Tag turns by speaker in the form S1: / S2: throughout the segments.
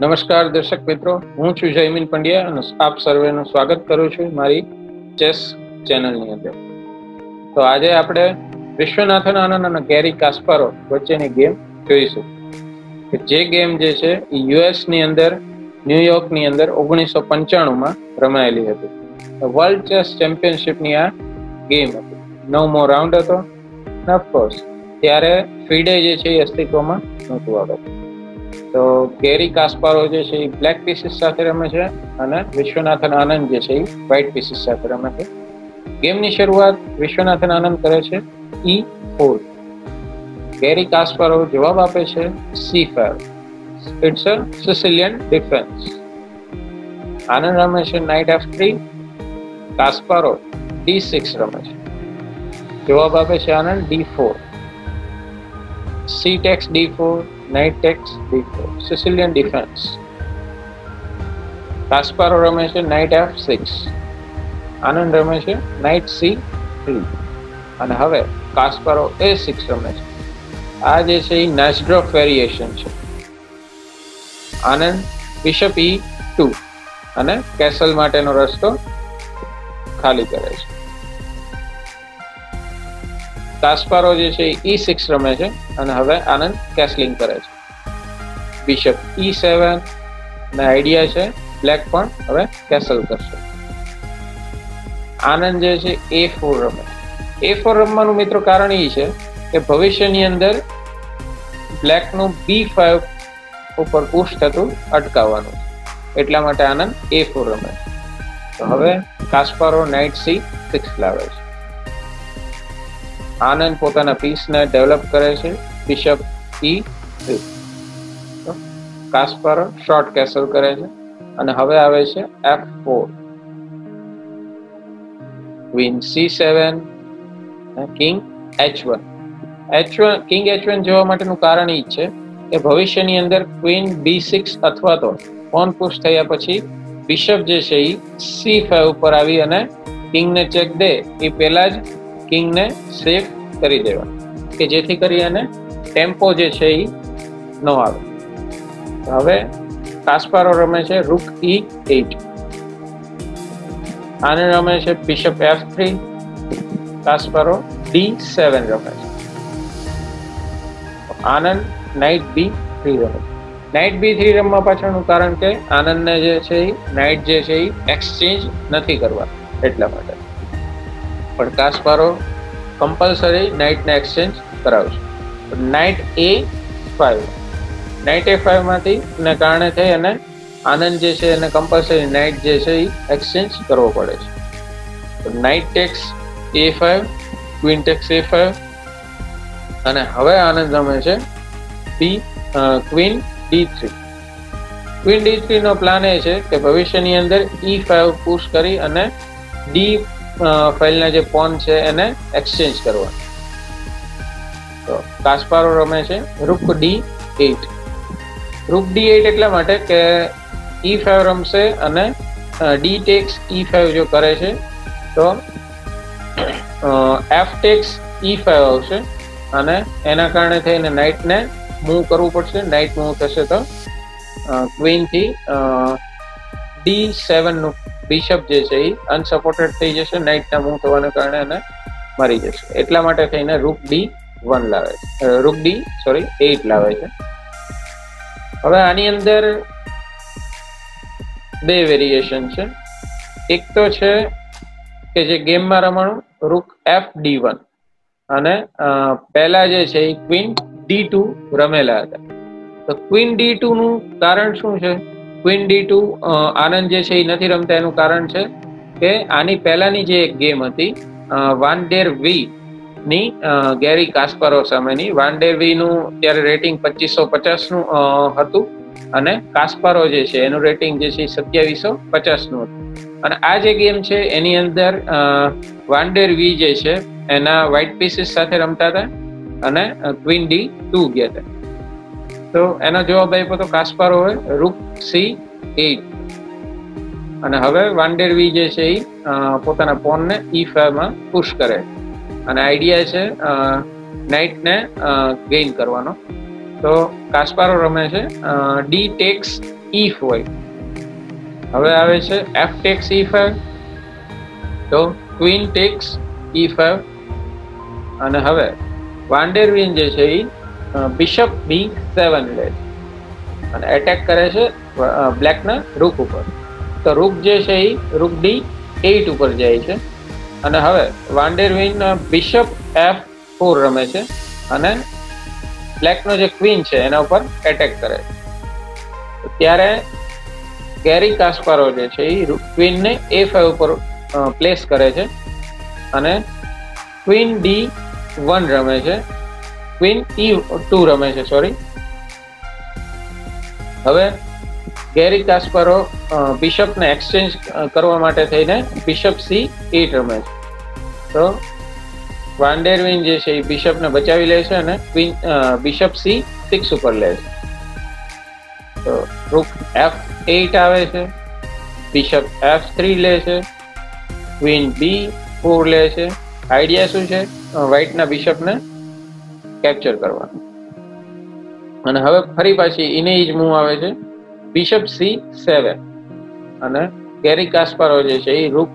S1: નમસ્કાર દર્શક મિત્રો, હું છું જયમીન પંડ્યા અને આપ સર્વેનું સ્વાગત કરું છું મારી ચેસ ચેનલની અંદર. તો આજે આપણે વિશ્વનાથન આનંદ અને ગેરી કાસ્પારોવ વચ્ચેની ગેમ જોઈશું. કે જે ગેમ જે છે એ યુએસની અંદર ન્યુયોર્કની અંદર 1995માં રમાયેલી હતી. વર્લ્ડ ચેસ ચેમ્પિયનશિપની આ ગેમ હતી. 9મો રાઉન્ડ હતો. ઓફકોર્સ ત્યારે ફીડે જે છે એ અસ્તિત્વમાં નહોતું આવતું. તો ગેરી કાસ્પારોવ જે છે એ બ્લેક પીસીસ સાથે રમે છે અને વિશ્વનાથન આનંદ જે છે એ વ્હાઇટ પીસીસ સાથે રમે છે. ગેમની શરૂઆત વિશ્વનાથન આનંદ કરે છે E4. ગેરી કાસ્પારોવ જવાબ આપે છે C5. It's a Sicilian defence. Anand રમે છે નાઇટ F3. કાસ્પારોવ D6 રમે છે. જવાબ આપે છે આનંદ D4. C takes D4. Knight takes D4. Sicilian defense. Kasparov રમે છે Knight F6. આનંદ રમે છે Knight C3. અને હવે કાસ્પારોવ A6 રમે છે. આ જે છે એ નાસ્ડ્રોફ વેરિએશન છે. આનંદ બિશપ E2 અને કેસલ માટેનો રસ્તો ખાલી કરે છે. કાસ્પારોવ જે છે E6 રમે છે અને હવે આનંદ કેસલિંગ કરે છે. બિશપ E7 અને આઈડિયા છે બ્લેક પણ હવે કેસલ કરશે. આનંદ જે છે A4 રમે છે. A4 રમવાનું મિત્રો કારણ એ છે કે ભવિષ્યની અંદર બ્લેકનું B5 ઉપર પુશ થતું અટકાવવાનું, એટલા માટે આનંદ A4 રમે છે. તો હવે કાસ્પારોવ નાઇટ C6 લાવે છે. આનંદ પોતાના પીસને ડેવલપ કરે છે bishop E3. Kasparov short castle કરે છે અને હવે આવે છે F4. Queen C7, king H1. King H1 જવા માટેનું કારણ એ છે કે ભવિષ્યની અંદર ક્વીન B6 અથવા તો પોન પુશ થયા પછી બિશપ જે છે એ C5 ઉપર આવી અને કિંગને ચેક દે એ પહેલા જ કિંગને સેફ કરી દેવા, કે જેથી કરી અને ટેમ્પો જે છે એ ન આવે. હવે કાસ્પારોવ રમે છે રૂક E8. આને રમે છે બિશપ F3. કાસ્પારોવ D7 રમે છે. આનંદ નાઇટ B3 રમે છે. નાઇટ B3 રમવા પાછળનું કારણ કે આનંદને જે છે એ નાઇટ જે છે એ એક્સચેન્જ નથી કરવા, એટલા માટે. પણ કાસ્પારોવ કમ્પલસરી નાઇટને એક્સચેન્જ કરાવશે. Night A5. નાઇટ A5 માંથી ને કારણે થઈ અને આનંદ જે છે એને કમ્પલસરી નાઇટ જે છે એ એક્સચેન્જ કરવો પડે છે. Night tax A5, queen tax A5 અને હવે આનંદ રમે છે ક્વીન D3. ક્વીન D3 નો પ્લાન એ છે કે ભવિષ્યની અંદર E5 પુશ કરી અને ડી ફાઇલના જે પોન છે એને એક્સચેન્જ કરવા. તો કાસ્પારોવ રમે છે રૂક D8. રૂક D8 એટલા માટે કે E5 રમશે અને D ટેક્સ E5 જો કરે છે તો F ટેક્સ E5 આવશે અને એના કારણે થઈને નાઇટને મૂવ કરવું પડશે. નાઇટ મૂવ થશે તો ક્વીનથી D7 નું બિશપ જે છે એ અનસપોર્ટેડ થઈ જશે. નાઇટના મૂવ થવાના કારણે એને મરી જશે. એટલા માટે થઈને રૂક D8 લાવે છે. હવે આની અંદર બે વેરિએશન છે. એક તો છે કે જે ગેમમાં રમાણું રૂક FD1 અને પહેલા જે છે એ ક્વીન D2 રમેલા હતા. તો ક્વીન D2 નું કારણ શું છે? ક્વીન D2 આનંદ જે છે એ નથી રમતા એનું કારણ છે કે આની પહેલાની જે એક ગેમ હતી વાન ડેર વી ની ગેરી કાસ્પારોવ સામેની. વાન ડેર વી નું ત્યારે રેટિંગ 2550 નું હતું અને કાસ્પારોવ જે છે એનું રેટિંગ જે છે 2750 નું હતું. અને આ જે ગેમ છે એની અંદર વાન ડેર વી જે છે એના વ્હાઇટ પીસીસ સાથે રમતા હતા અને ક્વીન D2 ગયા હતા. તો એનો જવાબ આપ્યો તો કાસ્પારોવે રૂક C8. અને હવે વાન ડેર વી જે છે એ પોતાના પોનને E5 માં પુશ કરે અને આઈડિયા છે નાઇટને ગેઇન કરવાનો. તો કાસ્પારોવ રમે છે ડી ટેક્સ E5. હવે આવે છે F takes E5, તો ક્વીન ટેક્સ E5. અને હવે વાન ડેર વીન જે છે એ બિશપ B7 લે અને એટેક કરે છે બ્લેકના રૂક ઉપર. તો રૂક જે છે એ રૂક D8 ઉપર જાય છે. અને હવે વાન ડેર વીન બિશપ F4 રમે છે અને બ્લેકનો જે ક્વીન છે એના ઉપર એટેક કરે છે. ત્યારે ગેરી કાસ્પારોવ જે છે એ ક્વીનને A5 ઉપર પ્લેસ કરે છે અને ક્વીન D1 રમે છે, ક્વીન E2 રમે છે, સોરી. હવે ગેરી કાસ્પારોવ બિશપને એક્સચેન્જ કરવા માટે થઈને બિશપ C8 રમે છે. તો વાન ડેર વીન જે છે એ બિશપને બચાવી લે છે અને ક્વીન બિશપ C6 ઉપર લે છે. તો રૂક F8 આવે છે, બિશપ F3 લે છે, ક્વીન B4 લે છે. આઈડિયા શું છે? વ્હાઇટના બિશપને કેપ્ચર કરવાનો. અને હવે ફરી પાછી એને જ મૂવ આવે છે, બિશપ C7. અને ગેરી કાસ્પારોવ જે છે એ રૂક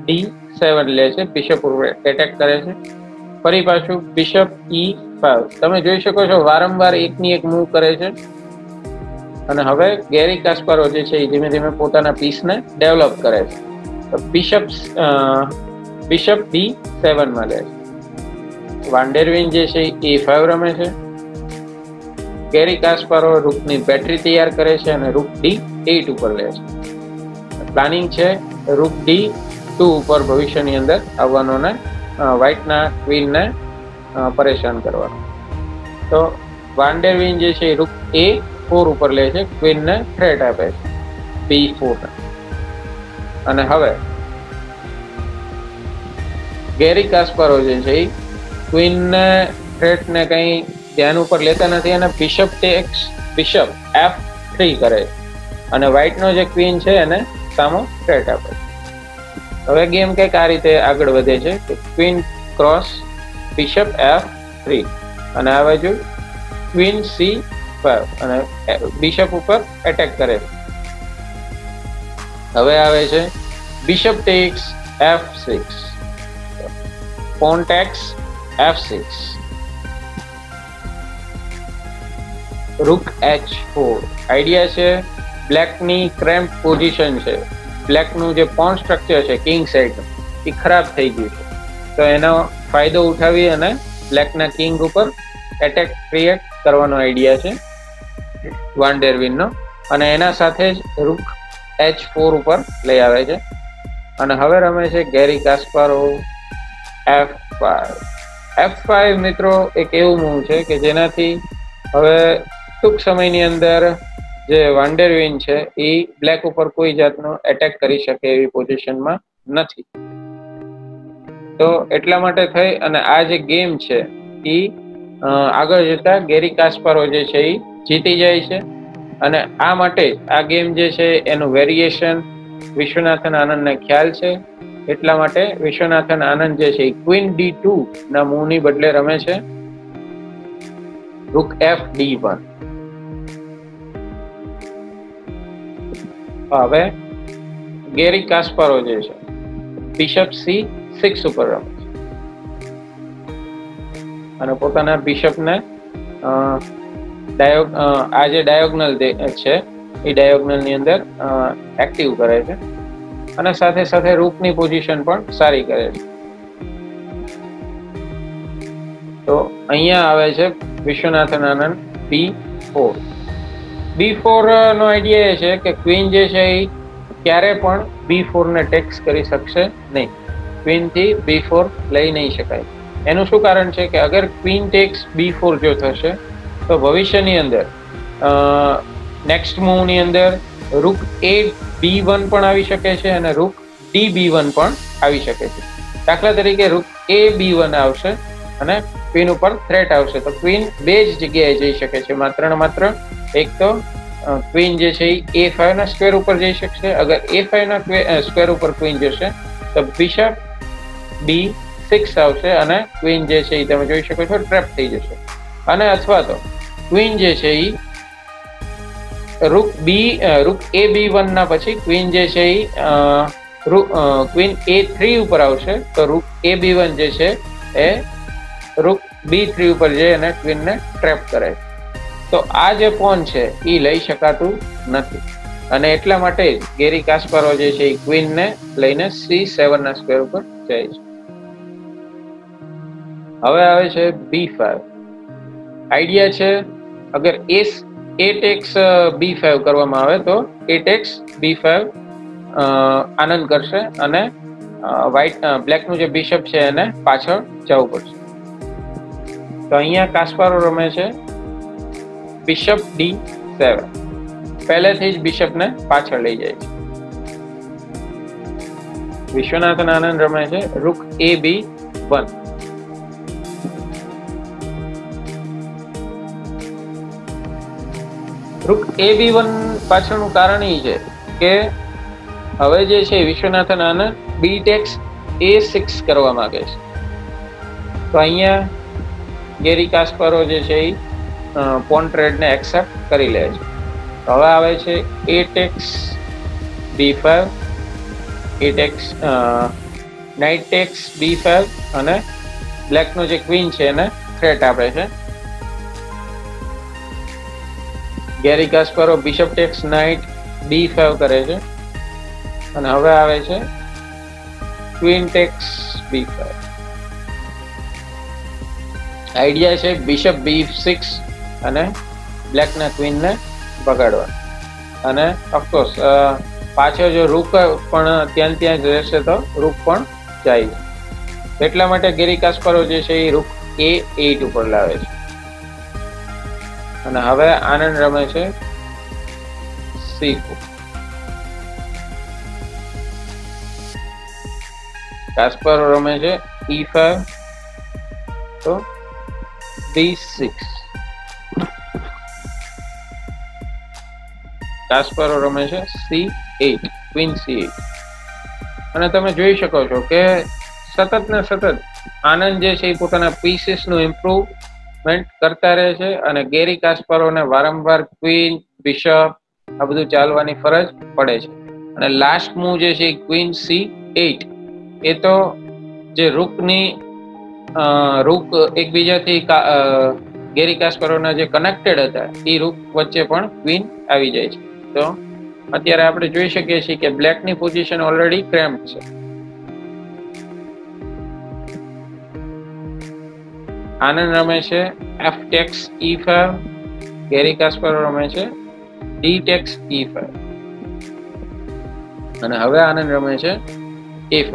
S1: D7 લે છે, બિશપ ઉપર એટેક કરે છે. ફરી પાછું બિશપ E5. તમે જોઈ શકો છો વારંવાર એકની એક મૂવ કરે છે. અને હવે ગેરી કાસ્પારોવ જે છે એ ધીમે ધીમે પોતાના પીસને ડેવલપ કરે છે. તો બિશપ D7 માં લે છે. વાન ડેર વીન જે છે એ A5 રમે છે. ગેરી કાસ્પારોવ રૂકની બેટરી તૈયાર કરે છે અને રૂક D8 ઉપર લે છે. પ્લાનિંગ છે રૂક D2 ઉપર ભવિષ્યની અંદર આવવાનો ને વ્હાઇટના ક્વીનને પરેશાન કરવાનો. તો વાન ડેર વીન જે છે એ રૂક A4 ઉપર લે છે, ક્વીનને થ્રેટ આપે છે B4. અને હવે ગેરી કાસ્પારોવ જે છે એ ક્વીનને થ્રેટને કંઈ ધ્યાન ઉપર લેતા નથી અને બિશપ ટેક્સ બિશપ F3 કરે છે અને વ્હાઇટનો જે ક્વીન છે એને સામો થ્રેટ આપે છે. હવે ગેમ કંઈક આ રીતે આગળ વધે છે કે ક્વીન ક્રોસ બિશપ F3 અને આ બાજુ ક્વીન C5 અને બિશપ ઉપર એટેક કરે છે. હવે આવે છે bishop tax F6, pawn takes F6, રૂક H4. Idea છે બ્લેકની ક્રેમ્પ પોઝિશન છે, બ્લેકનું જે પોન સ્ટ્રક્ચર છે કિંગ સાઇડ એ ખરાબ થઈ ગયું છે. તો એનો ફાયદો ઉઠાવી અને બ્લેકના કિંગ ઉપર એટેક ક્રિએટ કરવાનો આઈડિયા છે વાન ડેર વીનનો. અને એના સાથે જ રૂક H4 ઉપર લઈ આવે છે. અને હવે રમે છે ગેરી કાસ્પારોવ F5. F5 મિત્રો એક એવું મૂવ છે કે જેનાથી હવે ટૂંક સમયની અંદર જે વાન ડેર વીન છે એ બ્લેક ઉપર કોઈ જાતનો એટેક કરી શકે એવી પોઝિશનમાં નથી. તો એટલા માટે થઈ અને આ જે ગેમ છે એ આગળ જતા ગેરી કાસ્પારોવ જે છે એ જીતી જાય છે. અને આ માટે આ ગેમ જે છે એનું વેરિએશન વિશ્વનાથન આનંદને ખ્યાલ છે. એટલા માટે વિશ્વનાથન આનંદ જે છે એ ક્વીન D2 ના મૂવની બદલે રમે છે રૂક FD1. હવે ગેરી કાસ્પારોવ જે છે બિશપ C6 ઉપર રમે છે અને પોતાના બિશપને આ જે ડાયોગનલ છે એ ડાયોગનલની અંદર એક્ટિવ કરે છે અને સાથે સાથે રૂકની પોઝિશન પણ સારી કરે છે. તો અહીંયા આવે છે વિશ્વનાથન આનંદ B4. B4 નો આઈડિયા એ છે કે ક્વીન જે છે એ ક્યારે પણ B4 ને ટેક્સ કરી શકશે નહીં, ક્વીનથી B4 લઈ નહીં શકાય. એનું શું કારણ છે કે અગર ક્વીન ટેક્સ B4 જો થશે તો ભવિષ્યની અંદર નેક્સ્ટ મૂવની અંદર રૂક A B1 પણ આવી શકે છે અને રૂક DB1 પણ આવી શકે છે. દાખલા તરીકે રૂક AB1 આવશે અને ક્વીન ઉપર થ્રેટ આવશે તો ક્વીન બે જ જગ્યાએ જઈ શકે છે, માત્ર ને માત્ર એક તો ક્વીન જે છે એ A5 ના સ્ક્વેર ઉપર જઈ શકશે. અગર A5 ના સ્ક્વેર ઉપર ક્વીન જશે તો બિશપ B6 આવશે અને ક્વીન જે છે એ તમે જોઈ શકો છો ટ્રેપ થઈ જશે. અને અથવા તો ક્વીન જે છે એ રૂક એ B1 ના પછી ક્વીન જે છે એ ક્વીન A3 ઉપર આવશે, તો રૂક એ B1 જે છે એ રૂક B3 ઉપર જઈ અને ક્વીનને ટ્રેપ કરે. તો આ જે પોન છે એ લઈ શકાતું નથી, અને એટલા માટે જ ગેરી કાસ્પારો જે છે એ ક્વીનને લઈને C7 ના સ્ક્વેર ઉપર જાય છે. હવે આવે છે B5. આઈડિયા છે અગર A takes B5 કરવામાં આવે તો A takes B5 આનંદ કરશે અને બ્લેક નું જે બિશપ છે એને પાછળ જવું પડશે. તો અહીંયા કાસ્પારો રમે છે બિશપ D7. પહેલેથી જ બિશપને પાછળ લઈ જાય છે. વિશ્વનાથન આનંદ રમે છે રૂક AB1. રૂક AB1 પાછળનું કારણ એ છે કે હવે જે છે Viswanathan Anand B takes A6 કરવા માંગે છે. તો અહીંયા ગેરી કાસ્પારો જે છે એ પોન ટ્રેડને એક્સેપ્ટ કરી લે છે. હવે આવે છે A takes B5, night takes B5 અને બ્લેકનો જે ક્વીન છે એને થ્રેટ આપે છે. ગેરી કાસ્પારો બિશપ ટેક્સ નાઇટ B5 કરે છે, અને હવે આવે છે ક્વીન ટેક્સ B5. આઈડિયા છે બિશપ B6 અને બ્લેકના ક્વીનને બગાડવા, અને ઓફકોર્સ પાછળ જો રૂક પણ ત્યાં જ રહેશે તો રૂક પણ જાય છે. એટલા માટે ગેરી કાસ્પારો જે છે એ રૂક A8 ઉપર લાવે છે. અને હવે આનંદ રમે છે C4. કાસ્પારો રમે છે E5 તો D6. કાસ્પારો રમે છે C8, ક્વીન C8. અને તમે જોઈ શકો છો કે સતત ને સતત આનંદ જે છે એ પોતાના પીસીસ નું ઇમ્પ્રુવમેન્ટ કરતા રહે છે, અને ગેરી કાસ્પારોને વારંવાર ક્વીન બિશપ આ બધું ચાલવાની ફરજ પડે છે. અને લાસ્ટ મૂવ જે છે ક્વીન C8 એ તો જે રૂક એકબીજાથી ગેરી કાસ્પારોના જે કનેક્ટેડ હતા એ રૂક વચ્ચે પણ ક્વીન આવી જાય છે. તો અત્યારે આપણે જોઈ શકીએ છીએ કે બ્લેકની પોઝિશન ઓલરેડી ક્રેમ્પ છે. આનંદ રમે છે F takes E5, ગેરી કાસ્પારો રમે છે D takes E5, અને હવે આનંદ રમે છે A5.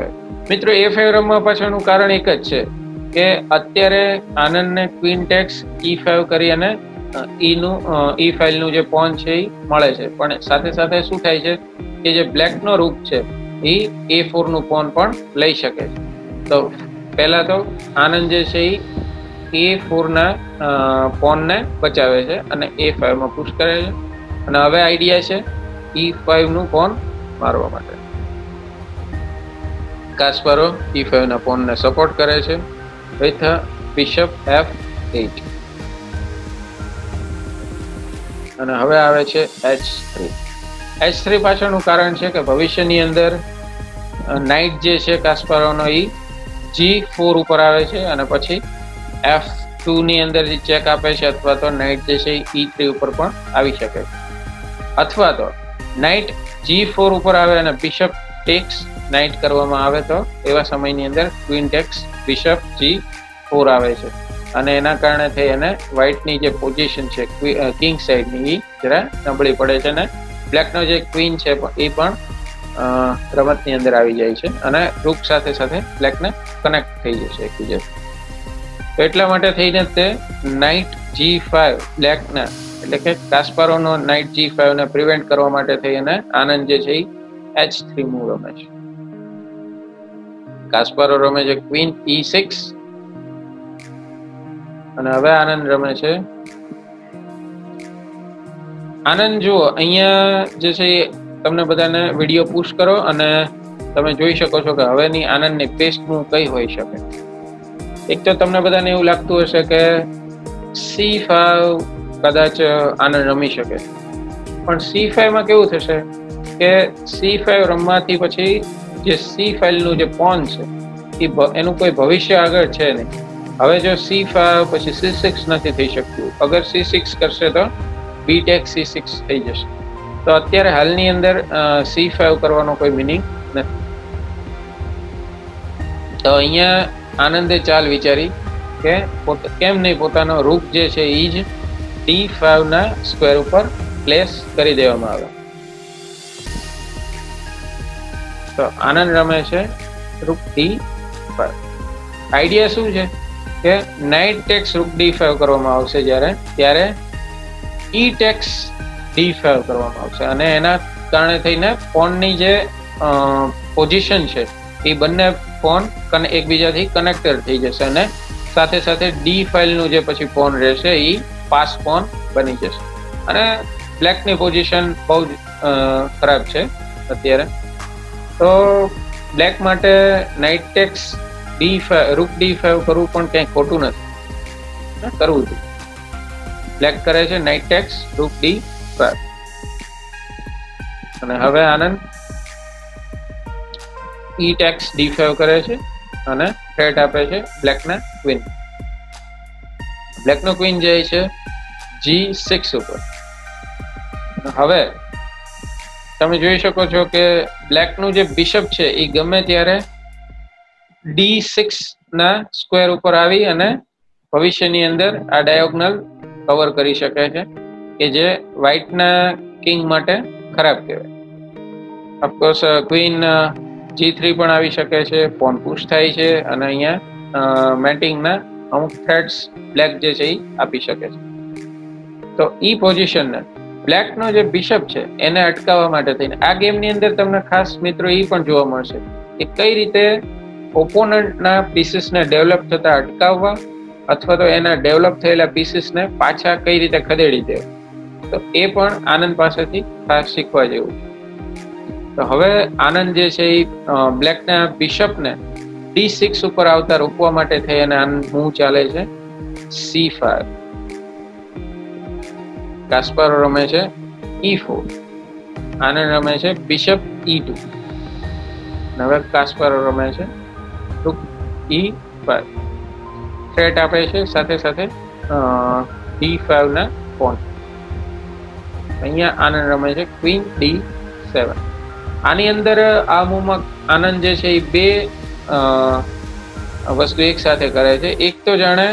S1: મિત્રો A5 રમવા પાછળનું કારણ એક જ છે કે અત્યારે આનંદને ક્વીન ટેક્સ E5 કરી અને E5 નું જે પોન છે એ મળે છે, પણ સાથે સાથે શું થાય છે કે જે બ્લેકનો રૂક છે એ A4 નું પોન પણ લઈ શકે છે. તો પહેલા તો આનંદ જે છે એ A4 ના પોનને બચાવે છે અને A5 માં પુશ કરે છે, અને હવે આઈડિયા છે E5 નું પોન મારવા માટે. કાસ્પારો E5 ના પોનને સપોર્ટ કરે છે વિથ બિશપ F8. અને હવે આવે છે H3. H3 પાછળનું કારણ છે કે ભવિષ્યની અંદર નાઇટ જે છે કાસ્પારોનો એ G4 ઉપર આવે છે, અને પછી F2 ની અંદર જે ચેક આપે છે, અથવા તો નાઇટ જે છે E3 ઉપર પણ આવી શકે છે, અથવા તો નાઇટ G4 ઉપર આવે અને બિશપ ટેક્સ નાઇટ કરવામાં આવે તો એવા સમયની અંદર ક્વીન ટેક્સ બિશપ G4 આવે છે, અને એના કારણે થઈ અને વ્હાઇટની જે પોઝિશન છે કિંગ સાઈડની એ જરા નબળી પડે છે, અને બ્લેકનો જે ક્વીન છે એ પણ રમતની અંદર આવી જાય છે, અને રૂક સાથે સાથે બ્લેકને કનેક્ટ થઈ જશે એકબીજાથી. તો એટલા માટે થઈને તે નાઇટ G5 બ્લેકના એટલે કે કાસ્પારોનો નાઇટ G5 ને પ્રિવેન્ટ કરવા માટે થઈ અને આનંદ જે છે એ H3 મૂવ રમે છે. કાસ્પારો રમે છે ક્વીન E6, અને હવે આનંદ રમે છે આનંદ. જુઓ અહીંયા જે છે તમને બધાને વિડીયો પુશ કરો અને તમે જોઈ શકો છો કે હવેની આનંદની બેસ્ટ મૂવ કઈ હોઈ શકે. એક તો તમને બધાને એવું લાગતું હશે કે C5 કદાચ આનંદ રમી શકે, પણ C5 માં કેવું થશે કે C5 રમવાથી પછી જે C5 નું જે પોન છે એનું કોઈ ભવિષ્ય આગળ છે નહીં. હવે જો C5 પછી C6 નથી થઈ શકતું, અગર C6 કરશે તો B ટેક C6 થઈ જશે. તો અત્યારે હાલની અંદર C5 કરવાનો કોઈ મિનિંગ નથી. તો અહીંયા આનંદે ચાલ વિચારી કે કેમ નહીં પોતાનો રૂપ જે છે એ જ D5 ના સ્ક્વેર ઉપર પ્લેસ કરી દેવામાં આવે. તો આનંદ રમે છે રૂપ D5. આઈડિયા શું છે કે નાઇટ ટેક્સ રૂપ D5 કરવામાં આવશે ત્યારે E ટેક્સ D5 કરવામાં આવશે અને એના કારણે થઈને પોનની જે પોઝિશન છે એ બંને પોન એકબીજાથી કનેક્ટેડ થઈ જશે અને સાથે સાથે D5 નું જે પછી પોન રહેશે એ પાસ પોન બની જશે. અને બ્લેકની પોઝિશન બહુ જ ખરાબ છે અત્યારે. તો બ્લેક માટે નાઇટ ટેક્સ D5 રૂપ D5 કરવું પણ ક્યાંય ખોટું નથી, કરવું જોઈએ. બ્લેક કરે છે નાઇટ ટેક્સ રૂપ D5 અને હવે આનંદ E ટેક્સ D5 કરે છે અને થ્રેટ આપે છે બ્લેકને ક્વીન. બ્લેકનો ક્વીન જાય છે G6 ઉપર. હવે તમે જોઈ શકો છો કે બ્લેકનું જે બિશપ છે એ ગમે ત્યારે D6 ના સ્ક્વેર ઉપર આવી અને ભવિષ્યની અંદર આ ડાયોગનલ કવર કરી શકે છે કે જે વ્હાઇટના કિંગ માટે ખરાબ કહેવાય. ઓફકોર્સ ક્વીન G3 પણ આવી શકે છે, પોન પુશ થાય છે અને અહીંયા મેટિંગના અમુક થ્રેટ્સ બ્લેક જે છે એ આપી શકે છે. તો ઈ પોઝિશનને બ્લેકનો જે બિશપ છે એને અટકાવવા માટે થઈને આ ગેમની અંદર તમને ખાસ મિત્રો એ પણ જોવા મળશે કે કઈ રીતે ઓપોનન્ટના પીસીસને ડેવલપ થતા અટકાવવા અથવા તો એના ડેવલપ થયેલા પીસીસને પાછા કઈ રીતે ખદેડી દેવા. તો એ પણ આનંદ પાસેથી ખાસ શીખવા જેવું. તો હવે આનંદ જે છે એ બ્લેકના બિશપને D6 ઉપર આવતા રોકવા માટે થઈ અને આનંદ મૂવ ચાલે છે C5. કાસ્પારો રમે છે E4. આનંદ રમે છે બિશપ E2. હવે કાસ્પારો રમે છે રૂક E5. થ્રેટ આપે છે સાથે સાથે D5 ના પોન. અહીંયા આનંદ રમે છે ક્વીન D7. આની અંદર આ મૂવમાં આનંદ જે છે એ બે વસ્તુ એક સાથે કરે છે. એક તો જાણે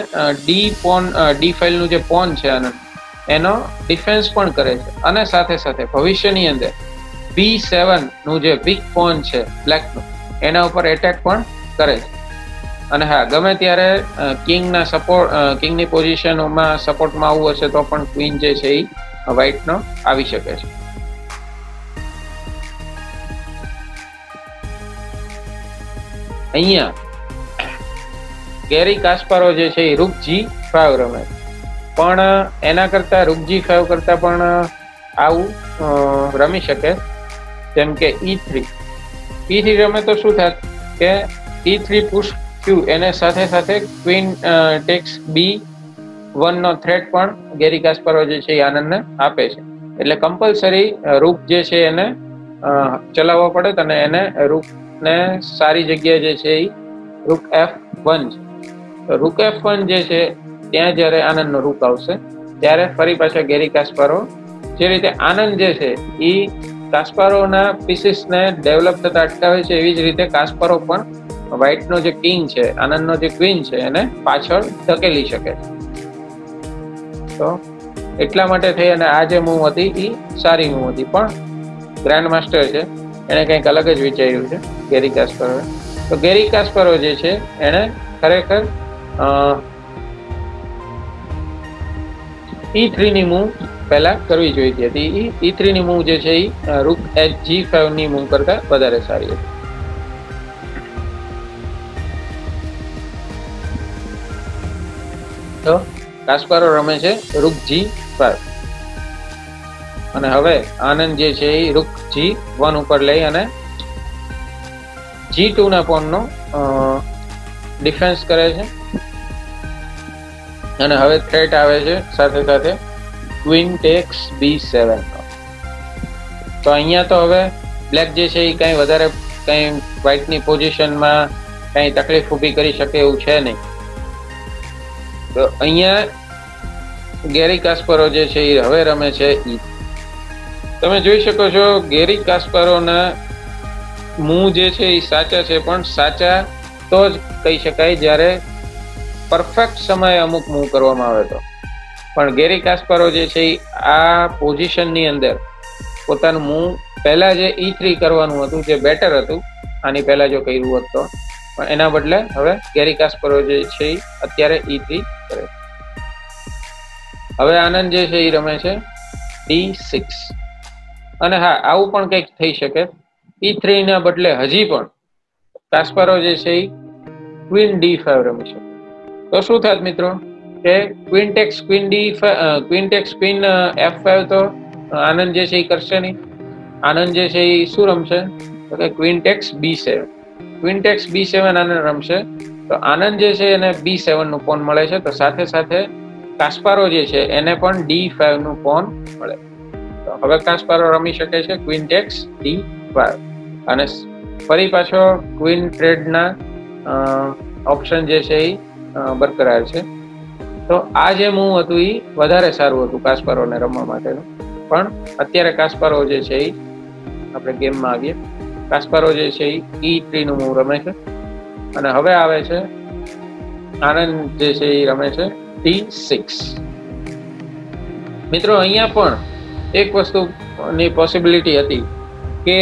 S1: D5 નું જે પોન છે આનંદ એનો ડિફેન્સ પણ કરે છે અને સાથે સાથે ભવિષ્યની અંદર B7 નું જે વીક પોન છે બ્લેકનું એના ઉપર એટેક પણ કરે છે. અને હા, ગમે ત્યારે કિંગની પોઝિશનમાં સપોર્ટમાં આવવું હશે તો પણ ક્વીન જે છે એ વ્હાઇટનો આવી શકે છે. અહીંયા ગેરી કાસ્પારો જે છે એ રૂક G5 રમે છે, પણ એના કરતા રૂક G5 કરતા પણ આવું રમી શકે જેમ કે E3 રમે તો શું થાય કે E3 પુશ થયું એને સાથે સાથે ક્વીન ટેક્સ B1 નો થ્રેટ પણ ગેરી કાસ્પારો જે છે એ આનંદને આપે છે. એટલે કમ્પલસરી રૂક જે છે એને ચલાવવો પડે અને એને રૂકને સારી જગ્યા જે છે એ રૂક F1 છે. તો રૂક F1 જે છે ત્યાં જ્યારે આનંદનો રૂક આવશે ત્યારે ફરી પાછા ગેરી કાસ્પારો જે રીતે આનંદ જે છે એ કાસ્પારોના પીસીસને ડેવલપ થતા અટકાવે છે એવી જ રીતે કાસ્પારો પણ વ્હાઇટનો જે કિંગ છે આનંદનો જે ક્વીન છે એને પાછળ ધકેલી શકે છે. તો એટલા માટે થઈ અને આ જે મૂવ હતી એ સારી મૂવ હતી, પણ ગ્રાન્ડ માસ્ટર છે એને કંઈક અલગ જ વિચાર્યું છે ગેરી કાસ્પારોએ. તો ગેરી કાસ્પારો જે છે એને ખરેખર E3 ની મૂવ પહેલા કરવી જોઈતી હતી. E3 ની મૂવ જે છે એ રૂક G5 ની મૂવ કરતા વધારે સારી હતી. તો કાસ્પારો રમે છે રૂક G5 અને હવે આનંદ જે છે એ રૂક G1 ઉપર લઈ અને G2 ના પોનનો ડિફેન્સ કરે છે અને હવે થ્રેટ આવે છે સાથે સાથે ક્વીન ટેક્સ B7 નો. તો અહીંયા તો હવે બ્લેક જે છે એ કંઈ વધારે કંઈ વ્હાઇટની પોઝિશનમાં કંઈ તકલીફ ઊભી કરી શકે એવું છે નહીં. તો અહીંયા ગેરી કાસ્પરો જે છે એ હવે રમે છે E. તમે જોઈ શકો છો ગેરી કાસ્પરોના મૂવ જે છે એ સાચા છે, પણ સાચા તો જ કહી શકાય જ્યારે પરફેક્ટ સમયે અમુક મૂવ કરવામાં આવે તો. પણ ગેરી કાસ્પરો જે છે એ આ પોઝિશનની અંદર પોતાનું મૂવ પહેલા જે E3 કરવાનું હતું, જે બેટર હતું આની પહેલા જો કર્યું હોત તો, પણ એના બદલે હવે ગેરી કાસ્પરો જે છે એ અત્યારે E3 કરે. હવે આનંદ જે છે એ રમે છે D6. અને હા, આવું પણ કંઈક થઈ શકે, E3 ના બદલે હજી પણ કાસ્પરો જે છે એ ક્વીન D5 રમી શકે. તો શું થાત મિત્રો કે queen tax queen queen F5 તો આનંદ જે છે એ કરશે નહીં. આનંદ જે છે એ શું રમશે તો કે queen tax B7. Queen tax B7 આનંદ રમશે તો આનંદ જે છે એને B7 નું પોન મળે છે. તો સાથે સાથે કાસ્પારો જે છે એને પણ D5 નું પોન મળે. તો હવે કાસ્પારો રમી શકે છે ક્વીન ટેક્સ D5 અને ફરી પાછો ક્વીન ટ્રેડના ઓપ્શન જે છે એ બરકરાર છે. તો આ જે મૂવ હતું એ વધારે સારું હતું કાસ્પારોને રમવા માટેનું, પણ અત્યારે કાસ્પારો જે છે એ આપણે ગેમમાં આવીએ. કાસ્પારો જે છે એ E3 નું મૂવ રમે છે અને હવે આવે છે આનંદ જે છે એ રમે છે D6. મિત્રો અહીંયા પણ એક વસ્તુની પોસિબિલિટી હતી કે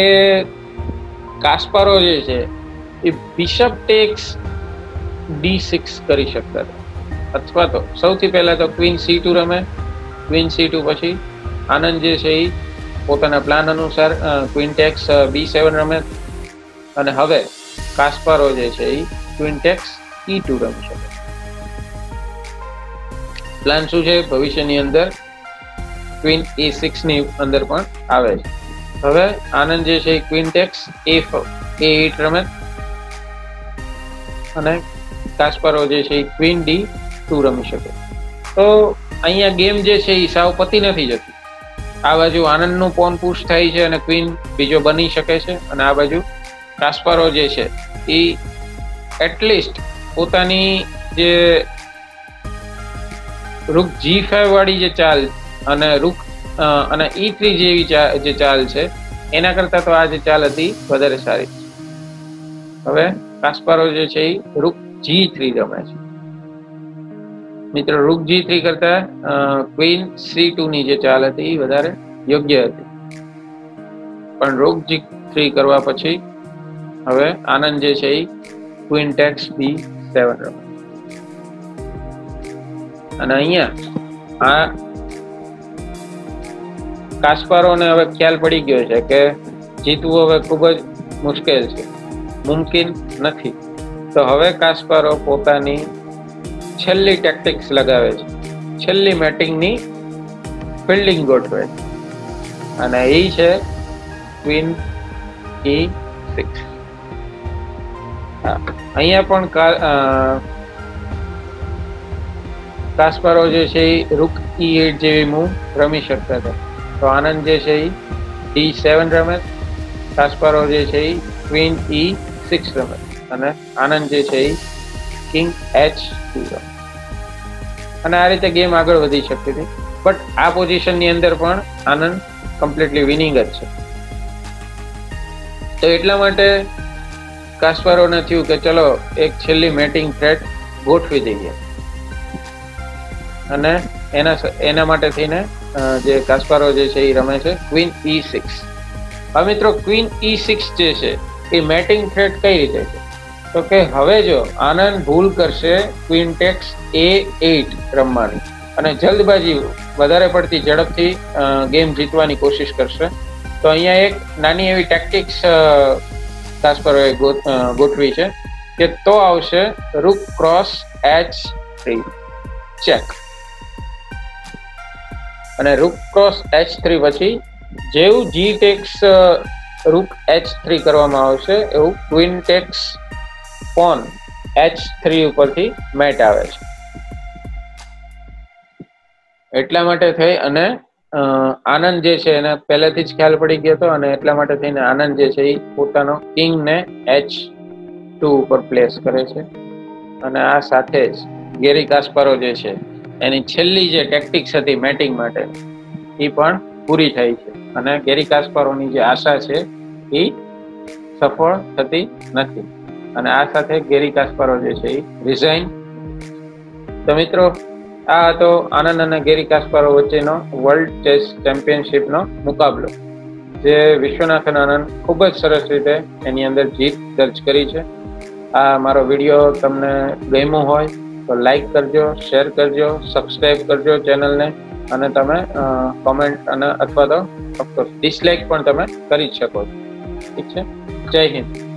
S1: કાસ્પારો જે છે એ બિશપ ટેક્સ D6 કરી શકતા હતા, અથવા તો સૌથી પહેલા તો ક્વીન C2 રમે. ક્વીન C2 પછી આનંદ જે છે એ પોતાના પ્લાન અનુસાર ક્વીન ટેક્સ B7 રમે અને હવે કાસ્પારો જે છે એ ક્વીન ટેક્સ E2 રમી શકે. પ્લાન શું છે ભવિષ્યની અંદર ક્વીન A6 ની અંદર પણ આવે છે. હવે આનંદ જે છે એ ક્વીન ટેક્સ A8 રમે અને કાસ્પારો જે છે એ ક્વીન D2 રમી શકે. તો અહીંયા ગેમ જે છે એ સાવ પતી નથી જતી. આ બાજુ આનંદનું પોન પુશ થાય છે અને ક્વીન બીજો બની શકે છે, અને આ બાજુ કાસ્પારો જે છે એ એટલીસ્ટ પોતાની જે રૂક G5 વાળી જે ચાલ અને રૂક અને E3 જેવી જે ચાલ છે એના કરતા તો આ જે ચાલ હતી વધારે સારી. હવે કાસ્પારો જે છે એ રૂક G3 રમે છે. મિત્રો રૂક G3 કરતા ક્વીન C2 ની જે ચાલ હતી એ વધારે યોગ્ય હતી, પણ રૂક G3 કરવા પછી હવે આનંદ જે છે એ ક્વીન ટેક્સ B7 રમે. અને અહીંયા આ કાસ્પારોને હવે ખ્યાલ પડી ગયો છે કે જીતવું હવે ખૂબ જ મુશ્કેલ છે, મુમકિન નથી. તો હવે કાસ્પારો પોતાની છેલ્લી ટેક્ટિક્સ લગાવે છે, છેલ્લી મેટિંગની ફિલ્ડિંગ ગોઠવે છે અને એ છે ક્વીન E6. અહીંયા પણ કાસ્પારો જે છે એ રૂક E8 જેવી મૂવ રમી શકતા હતા. તો આનંદ જે છે એ D7 રમે, કાસ્પારો જે છે એ ક્વીન E6 રમે અને આનંદ જે છે એ કિંગ H2 રમે. અને આ રીતે ગેમ આગળ વધી શકતી હતી, બટ આ પોઝિશનની અંદર પણ આનંદ કમ્પ્લીટલી વિનિંગ જ છે. તો એટલા માટે કાસ્પારોને થયું કે ચલો એક છેલ્લી મેટિંગ થ્રેટ ગોઠવી દઈએ, અને એના માટે થઈને જે કાસ્પારો જે છે એ રમે છે ક્વીન E6. હવે મિત્રો ક્વીન E6 જે છે એ મેટિંગ થ્રેટ કઈ રીતે છે તો કે હવે જો આનંદ ભૂલ કરશે ક્વીન ટેક્સ A8 રમવાની અને જલ્દબાજી વધારે પડતી ઝડપથી ગેમ જીતવાની કોશિશ કરશે, તો અહીંયા એક નાની એવી ટેક્ટિક્સ કાસ્પારોએ ગોઠવી છે કે તો આવશે રૂક ક્રોસ H3 ચેક, અને રૂક ક્રોસ H3 પછી જેવું G ટેક્સ રૂક H3 કરવામાં આવશે એવું ક્વીન ટેક્સ પોન H3 ઉપરથી મેટ આવે છે. એટલા માટે થઈ અને આનંદ જે છે એને પહેલેથી જ ખ્યાલ પડી ગયો હતો અને એટલા માટે થઈને આનંદ જે છે એ પોતાનો કિંગને H2 ઉપર પ્લેસ કરે છે અને આ સાથે જ ગેરી કાસ્પારો જે છે એની છેલ્લી જે ટેક્ટિક્સ હતી મેટિંગ માટે એ પણ પૂરી થઈ છે અને ગેરી કાસ્પારોની જે આશા છે એ સફળ થતી નથી અને આ સાથે ગેરી કાસ્પારો જે છે એ રિઝાઇન. તો મિત્રો, આ હતો આનંદ અને ગેરી કાસ્પારો વચ્ચેનો વર્લ્ડ ચેસ ચેમ્પિયનશિપનો મુકાબલો, જે વિશ્વનાથન આનંદ ખૂબ જ સરસ રીતે એની અંદર જીત દર્જ કરી છે. આ મારો વિડીયો તમને ગમ્યો હોય તો લાઈક કરજો, શેર કરજો, સબસ્ક્રાઈબ કરજો ચેનલને અને તમે કોમેન્ટ અને અથવા તો ઓફકોર્સ ડિસલાઈક પણ તમે કરી જ શકો છો. ઠીક છે. જય હિન્દ.